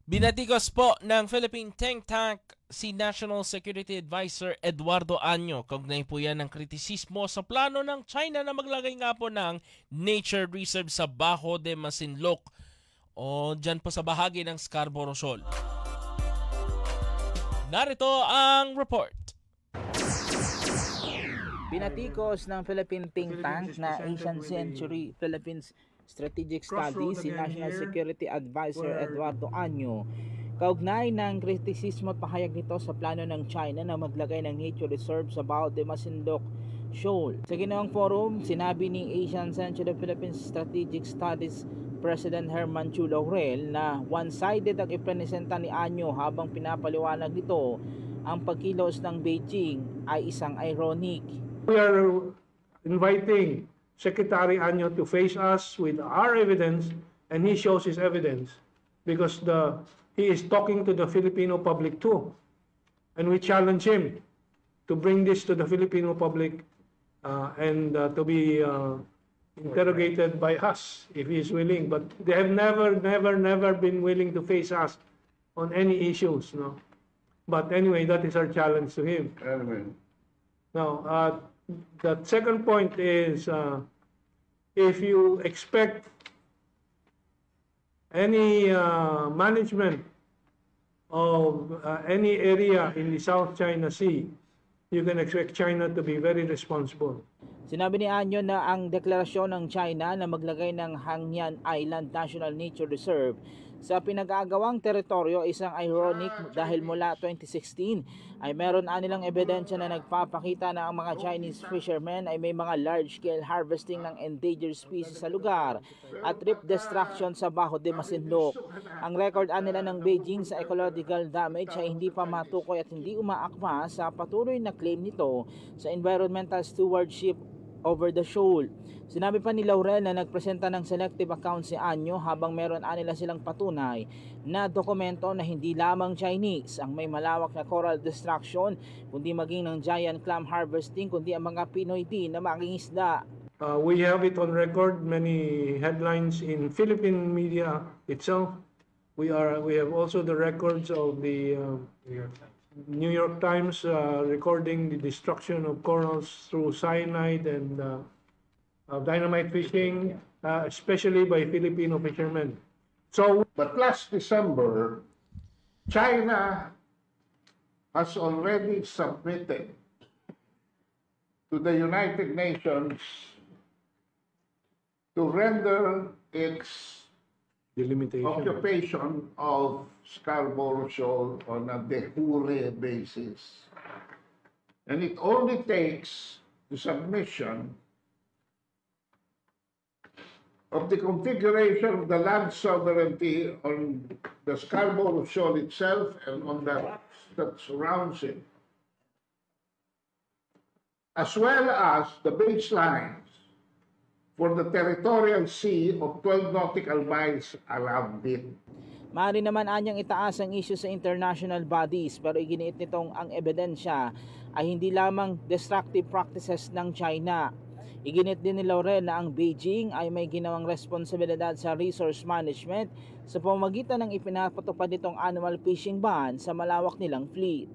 Binatikos po ng Philippine think tank si National Security Advisor Eduardo Año. Kaugnay po yan ng kritisismo sa plano ng China na maglagay nga po ng nature reserve sa Bajo de Masinloc o dyan po sa bahagi ng Scarborough Shoal. Narito ang report. Binatikos ng Philippine think tank na Asian Century Philippines Strategic Studies si National Security Advisor Eduardo Año kaugnay ng kritisismo at pahayag nito sa plano ng China na maglagay ng nature reserve sa Bajo de Masinloc Shoal. Sa ginawang forum, sinabi ni Asian Century Philippines Strategic Studies President Herman Chu Laurel na one-sided ang ipresenta ni Año habang pinapaliwanag nito ang pagkilos ng Beijing ay isang ironic. We are inviting Secretary Año to face us with our evidence, and he shows his evidence because he is talking to the Filipino public too, and we challenge him to bring this to the Filipino public and to be interrogated by us if he is willing. But they have never been willing to face us on any issues, no. But anyway, that is our challenge to him. Now, the second point is if you expect any management of any area in the South China Sea, you can expect China to be very responsible. Sinabi ni Año na ang deklarasyon ng China na maglagay ng Hangyan Island National Nature Reserve sa pinag-aagawang teritoryo isang ironic dahil mula 2016 ay meron anilang ebidensya na nagpapakita na ang mga Chinese fishermen ay may mga large-scale harvesting ng endangered species sa lugar at reef destruction sa Bajo de Masinloc. Ang record nila ng Beijing sa ecological damage ay hindi pa matukoy at hindi umaakma sa patuloy na claim nito sa environmental stewardship over the shoal. Sinabi pa ni Laurel na nagpresenta ng selective account si Año habang meron nila silang patunay na dokumento na hindi lamang Chinese ang may malawak na coral destruction kundi maging ng giant clam harvesting kundi ang mga Pinoy din na mangingisda. We have it on record, many headlines in Philippine media itself. We have also the records of the New York Times recording the destruction of corals through cyanide and dynamite fishing, especially by Filipino fishermen. But last December, China has already submitted to the United Nations to render its Delimitation. occupation of Scarborough Shoal on a de jure basis. And it only takes the submission of the configuration of the land sovereignty on the Scarborough Shoal itself and on the rocks that surrounds it, as well as the baselines for the territorial sea of 12 nautical miles around it. Maaari naman anyang itaas ang issue sa international bodies pero iginiit nitong ang ebidensya ay hindi lamang destructive practices ng China. Iginit din ni Laurel na ang Beijing ay may ginawang responsibilidad sa resource management sa pamamagitan ng ipinapatupad nitong annual fishing ban sa malawak nilang fleet.